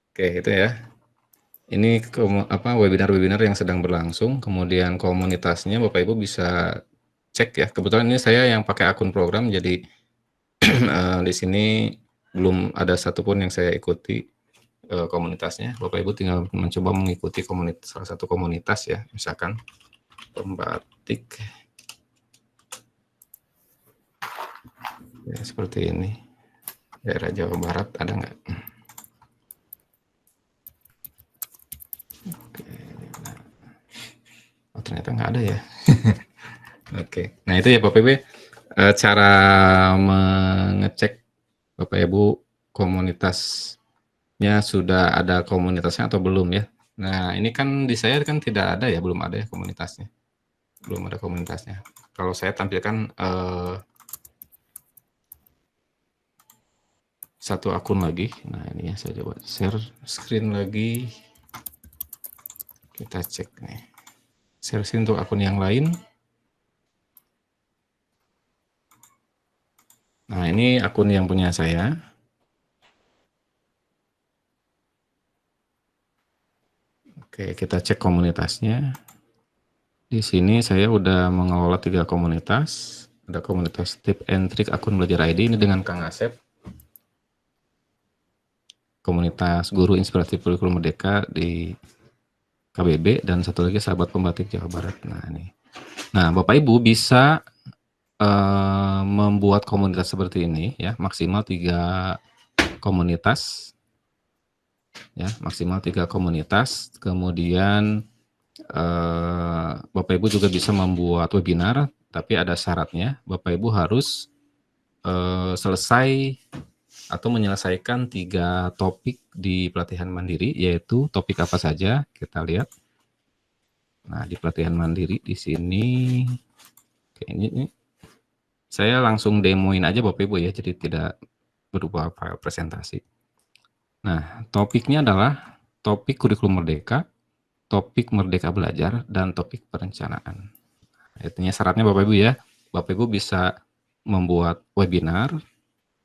Oke, itu ya. Ini webinar-webinar yang sedang berlangsung, kemudian komunitasnya Bapak Ibu bisa cek ya. Kebetulan ini saya yang pakai akun program, jadi di sini belum ada satupun yang saya ikuti komunitasnya. Bapak Ibu tinggal mencoba mengikuti salah satu komunitas ya, misalkan pembatik. Ya, seperti ini. Daerah Jawa Barat ada nggak? Oke, oh ternyata nggak ada ya. Oke, nah itu ya Bapak Ibu, cara mengecek Bapak Ibu komunitasnya sudah ada komunitasnya atau belum ya. Nah ini kan di saya kan tidak ada ya, belum ada ya komunitasnya. Belum ada komunitasnya. Kalau saya tampilkan satu akun lagi. Nah ini ya, saya coba share screen lagi. Kita cek nih. Share screen untuk akun yang lain. Nah ini akun yang punya saya. Oke, kita cek komunitasnya. Di sini saya udah mengelola 3 komunitas. Ada komunitas tip and trick akun belajar ID ini dengan Kang Asep. Komunitas guru inspiratif kurikulum merdeka di KBB, dan satu lagi sahabat pembatik Jawa Barat. Nah ini. Nah Bapak Ibu bisa membuat komunitas seperti ini ya, maksimal 3 komunitas ya, maksimal 3 komunitas. Kemudian Bapak Ibu juga bisa membuat webinar, tapi ada syaratnya. Bapak Ibu harus selesai atau menyelesaikan 3 topik di pelatihan mandiri, yaitu topik apa saja kita lihat. Nah di pelatihan mandiri di sini, ini saya langsung demoin aja Bapak Ibu ya, jadi tidak berupa file presentasi. Nah, topiknya adalah topik kurikulum merdeka, topik merdeka belajar, dan topik perencanaan. Artinya syaratnya Bapak Ibu ya, Bapak Ibu bisa membuat webinar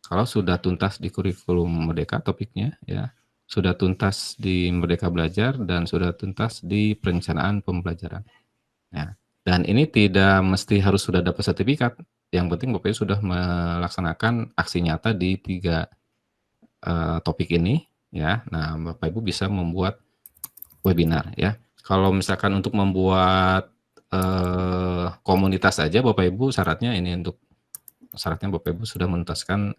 kalau sudah tuntas di kurikulum merdeka topiknya ya, sudah tuntas di merdeka belajar, dan sudah tuntas di perencanaan pembelajaran. Ya. Dan ini tidak mesti harus sudah dapat sertifikat. Yang penting Bapak Ibu sudah melaksanakan aksi nyata di 3 topik ini ya. Nah, Bapak Ibu bisa membuat webinar ya. Kalau misalkan untuk membuat komunitas saja Bapak Ibu syaratnya Bapak Ibu sudah menuntaskan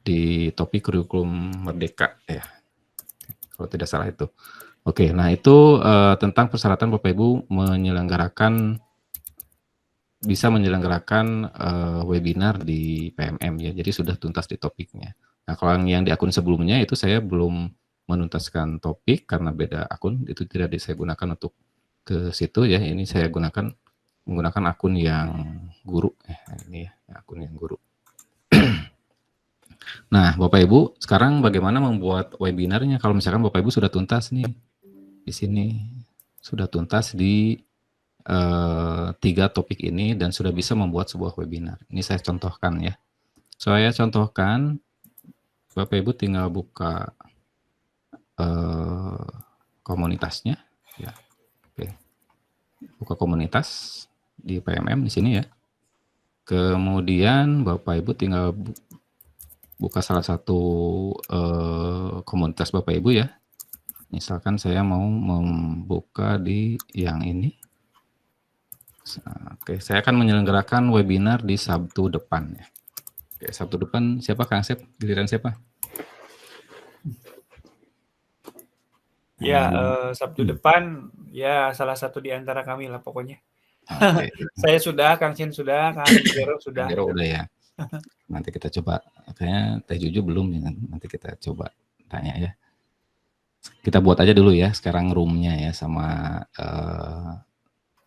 di topik kurikulum merdeka ya. Kalau tidak salah itu. Oke, nah itu tentang persyaratan Bapak Ibu bisa menyelenggarakan webinar di PMM ya, jadi sudah tuntas di topiknya. Nah kalau yang di akun sebelumnya itu saya belum menuntaskan topik karena beda akun, itu tidak saya gunakan untuk ke situ ya, ini saya menggunakan akun yang guru, ini ya akun yang guru. Nah Bapak Ibu sekarang bagaimana membuat webinarnya kalau misalkan Bapak Ibu sudah tuntas nih, di sini sudah tuntas di 3 topik ini dan sudah bisa membuat sebuah webinar. Ini saya contohkan ya. Saya contohkan, Bapak Ibu tinggal buka komunitasnya ya. Oke. Buka komunitas di PMM di sini ya. Kemudian Bapak Ibu tinggal buka salah satu komunitas Bapak Ibu ya. Misalkan saya mau membuka di yang ini. Oke, saya akan menyelenggarakan webinar di Sabtu depan ya. Oke, Sabtu depan siapa Kang Asep? Giliran siapa? Ya, Sabtu depan ya salah satu di antara kami lah pokoknya. Oke. Saya sudah, Kang Chin sudah, Kang Jero sudah. Kang Jero udah ya. Nanti kita coba, kayaknya Teh Juju belum ya, nanti kita coba tanya ya. Kita buat aja dulu ya sekarang roomnya ya sama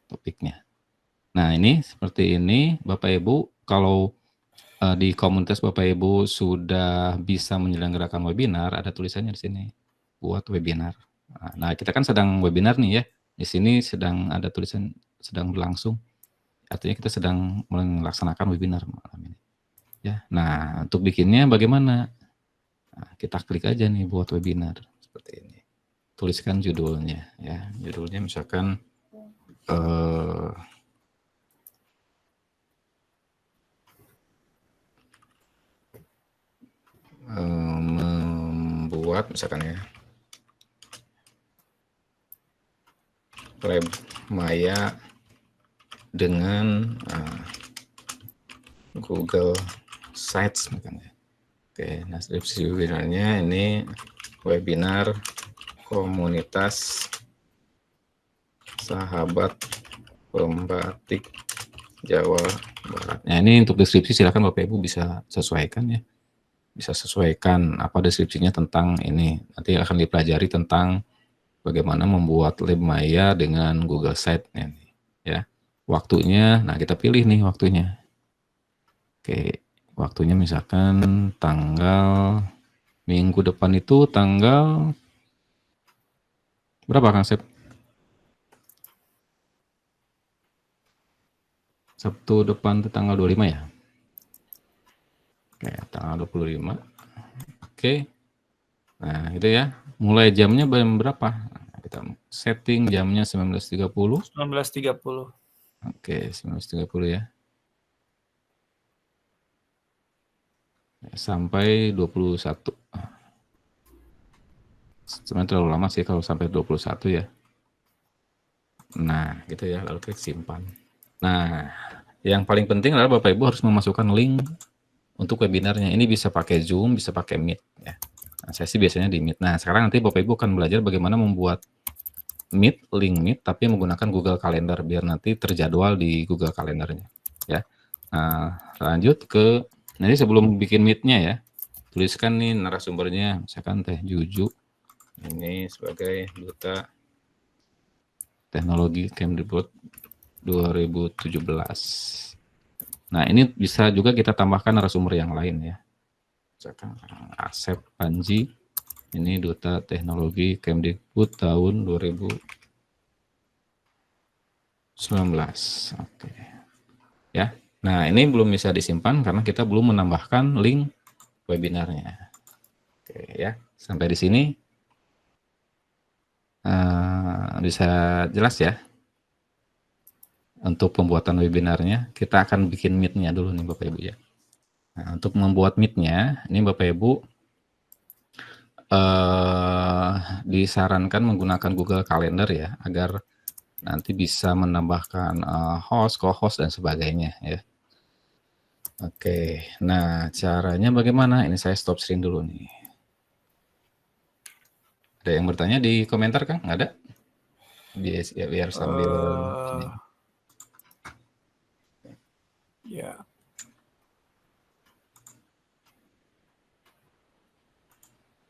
topiknya. Nah ini seperti ini Bapak Ibu, kalau di komunitas Bapak Ibu sudah bisa menyelenggarakan webinar, ada tulisannya di sini, buat webinar. Nah kita kan sedang webinar nih ya, di sini sedang ada tulisan sedang berlangsung, artinya kita sedang melaksanakan webinar malam ini. Ya, nah untuk bikinnya bagaimana? Nah, kita klik aja nih buat webinar seperti ini. Tuliskan judulnya ya. Judulnya misalkan membuat misalkan ya Lab Maya dengan Google Sites misalnya. Oke, nah deskripsi webinarnya ini webinar komunitas sahabat pembatik Jawa Barat. Nah, ini untuk deskripsi silakan Bapak Ibu bisa sesuaikan ya. Bisa sesuaikan apa deskripsinya tentang ini. Nanti akan dipelajari tentang bagaimana membuat lab Maya dengan Google Sites ini ya. Waktunya, nah kita pilih nih waktunya. Oke, waktunya misalkan tanggal minggu depan itu tanggal berapa Kang Sep? Sabtu depan itu tanggal 25 ya? Oke, tanggal 25. Oke. Nah, itu ya. Mulai jamnya berapa? Nah, kita setting jamnya 19.30. 19.30. Oke, 19.30 ya. Sampai 21. Sebenarnya terlalu lama sih kalau sampai 21 ya. Nah, gitu ya. Lalu klik simpan. Nah, yang paling penting adalah Bapak Ibu harus memasukkan link untuk webinarnya. Ini bisa pakai Zoom, bisa pakai Meet ya. Nah, saya sih biasanya di Meet. Nah, sekarang nanti Bapak Ibu akan belajar bagaimana membuat Meet, link Meet, tapi menggunakan Google Calendar biar nanti terjadwal di Google Calendarnya ya. Nah, lanjut ke nanti sebelum bikin Meet-nya ya, tuliskan nih narasumbernya, misalkan Teh Juju ini sebagai duta teknologi Kemdikbud 2017. Nah, ini bisa juga kita tambahkan narasumber yang lain ya. Misalkan Asep Panji, ini duta teknologi Kemdikbud tahun 2019. Oke. Ya. Nah, ini belum bisa disimpan karena kita belum menambahkan link webinarnya. Oke ya. Sampai di sini bisa jelas ya. Untuk pembuatan webinarnya, kita akan bikin Meet-nya dulu nih Bapak Ibu ya. Nah, untuk membuat Meet-nya, ini Bapak Ibu disarankan menggunakan Google Calendar ya, agar nanti bisa menambahkan host, co-host, dan sebagainya ya. Oke, nah caranya bagaimana? Ini saya stop screen dulu nih. Ada yang bertanya di komentar Kang? Nggak ada? Biar sambil ini. Ya.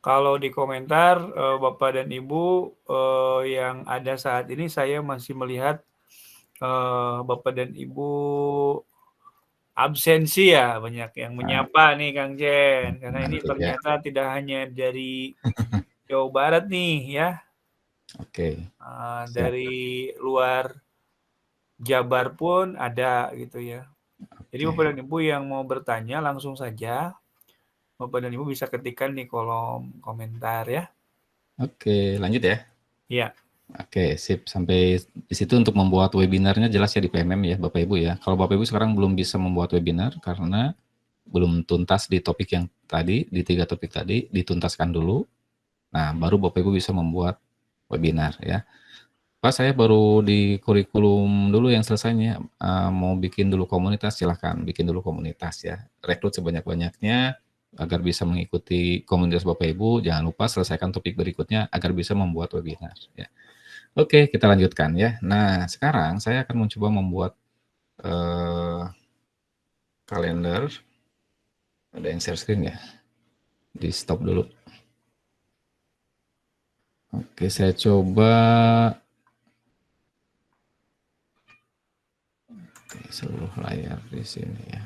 Kalau di komentar Bapak dan Ibu yang ada saat ini, saya masih melihat Bapak dan Ibu absensi ya, banyak yang menyapa nih Kang Jen, karena ini ternyata tidak hanya dari Jawa Barat nih ya. Oke. Dari luar Jabar pun ada gitu ya. Jadi Bapak dan Ibu yang mau bertanya langsung saja Bapak dan Ibu bisa ketikkan di kolom komentar ya. Oke, lanjut ya. Iya. Oke, sip. Sampai di situ untuk membuat webinarnya jelas ya di PMM ya Bapak Ibu ya. Kalau Bapak Ibu sekarang belum bisa membuat webinar karena belum tuntas di topik yang tadi, di 3 topik tadi, dituntaskan dulu. Nah, baru Bapak Ibu bisa membuat webinar ya. Pak, saya baru di kurikulum dulu yang selesainya, mau bikin dulu komunitas, silahkan bikin dulu komunitas ya. Rekrut sebanyak-banyaknya agar bisa mengikuti komunitas Bapak Ibu. Jangan lupa selesaikan topik berikutnya agar bisa membuat webinar ya. Oke, kita lanjutkan ya. Nah, sekarang saya akan mencoba membuat kalender. Ada yang share screen ya? Di stop dulu. Oke, saya coba. Oke, seluruh layar di sini ya.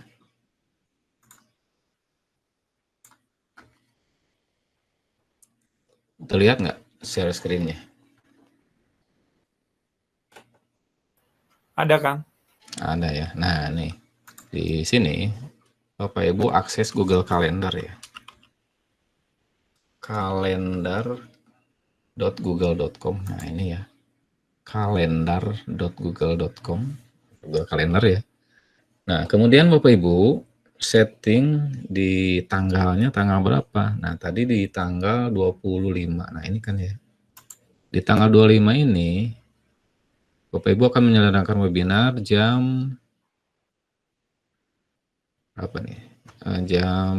Terlihat nggak share screen-nya? Ada Kang. Ada ya. Nah, nih di sini Bapak Ibu akses Google Calendar ya. Calendar.google.com. Nah, ini ya. Calendar.google.com. Google Calendar ya. Nah, kemudian Bapak Ibu setting di tanggalnya tanggal berapa? Nah, tadi di tanggal 25. Nah, ini kan ya. Di tanggal 25 ini Bapak Ibu akan menyelenggarakan webinar jam apa nih? Jam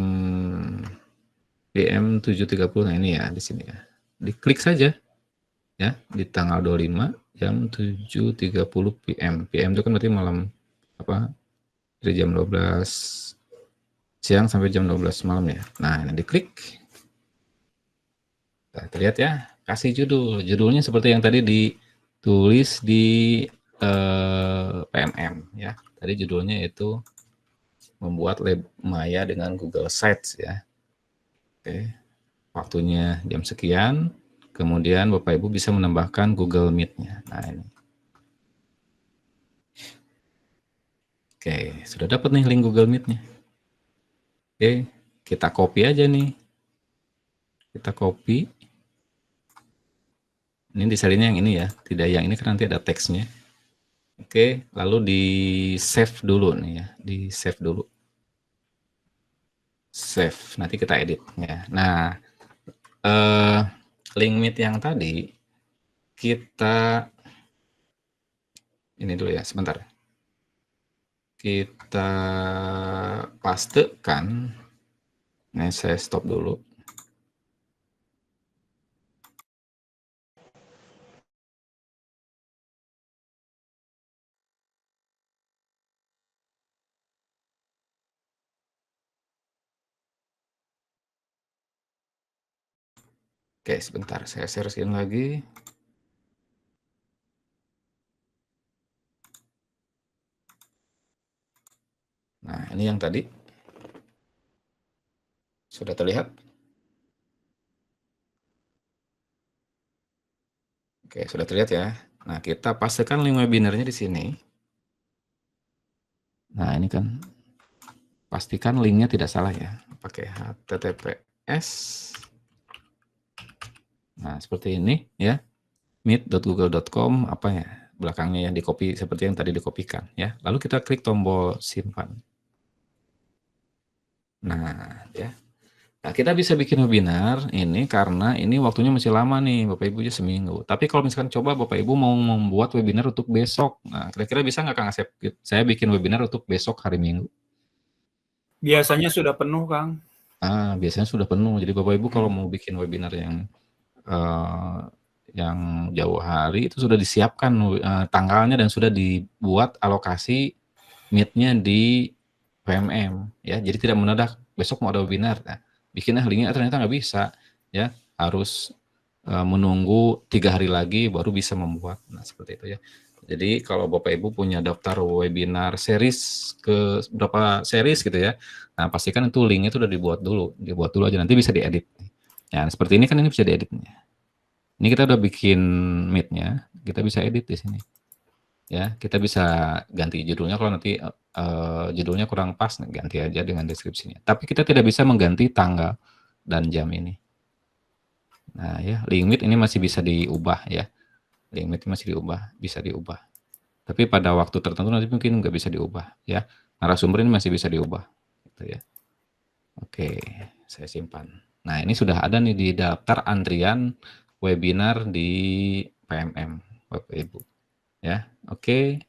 PM 7.30. Nah, ini ya di sini ya. Diklik saja ya di tanggal 25 jam 7.30 PM. PM itu kan berarti malam apa? Dari jam 12 siang sampai jam 12 malam ya. Nah, ini diklik. Nah, terlihat ya, kasih judul. Judulnya seperti yang tadi ditulis di PMM ya. Tadi judulnya itu membuat lab Maya dengan Google Sites ya. Oke. Waktunya jam sekian. Kemudian Bapak Ibu bisa menambahkan Google Meet-nya. Nah, ini. Oke, sudah dapat nih link Google Meet-nya. Oke, kita copy aja nih. Kita copy. Ini disalinnya yang ini ya, tidak yang ini kan nanti ada teksnya. Oke, lalu di save dulu nih ya, di save dulu. Save, nanti kita edit ya. Nah, link Meet yang tadi kita ini dulu ya, sebentar. Kita pastekan. Nah, saya stop dulu. Oke, sebentar, saya share screen lagi. Nah, ini yang tadi. Sudah terlihat? Oke, sudah terlihat ya. Nah, kita pastikan link webinarnya di sini. Nah, ini kan pastikan linknya tidak salah ya. Pakai HTTPS. Nah, seperti ini ya. meet.google.com apa ya? Belakangnya yang di copy seperti yang tadi dikopikan ya. Lalu kita klik tombol simpan. Nah, ya. Nah, kita bisa bikin webinar ini karena ini waktunya masih lama nih, Bapak Ibu, ya seminggu. Tapi kalau misalkan coba Bapak Ibu mau membuat webinar untuk besok, nah kira-kira bisa nggak Kang Asep? Saya bikin webinar untuk besok hari Minggu. Biasanya sudah penuh, Kang. Biasanya sudah penuh. Jadi Bapak Ibu kalau mau bikin webinar yang jauh hari itu sudah disiapkan tanggalnya dan sudah dibuat alokasi meet-nya di PMM ya. Jadi tidak mendadak besok mau ada webinar. Nah, bikinlah linknya ternyata nggak bisa ya, harus menunggu 3 hari lagi baru bisa membuat. Nah, seperti itu ya. Jadi kalau Bapak Ibu punya daftar webinar series ke berapa series gitu ya. Nah, pastikan itu linknya itu udah dibuat dulu aja, nanti bisa diedit. Ya, seperti ini kan ini bisa dieditnya. Ini kita udah bikin meet-nya, kita bisa edit di sini. Ya, kita bisa ganti judulnya kalau nanti judulnya kurang pas, ganti aja dengan deskripsinya. Tapi kita tidak bisa mengganti tanggal dan jam ini. Nah ya, link meet ini masih bisa diubah ya. Link meet masih bisa diubah. Tapi pada waktu tertentu nanti mungkin nggak bisa diubah ya. Narasumber ini masih bisa diubah. Gitu ya. Oke, saya simpan. Nah ini sudah ada nih di daftar antrian webinar di PMM, Bapak Ibu. Ya, oke.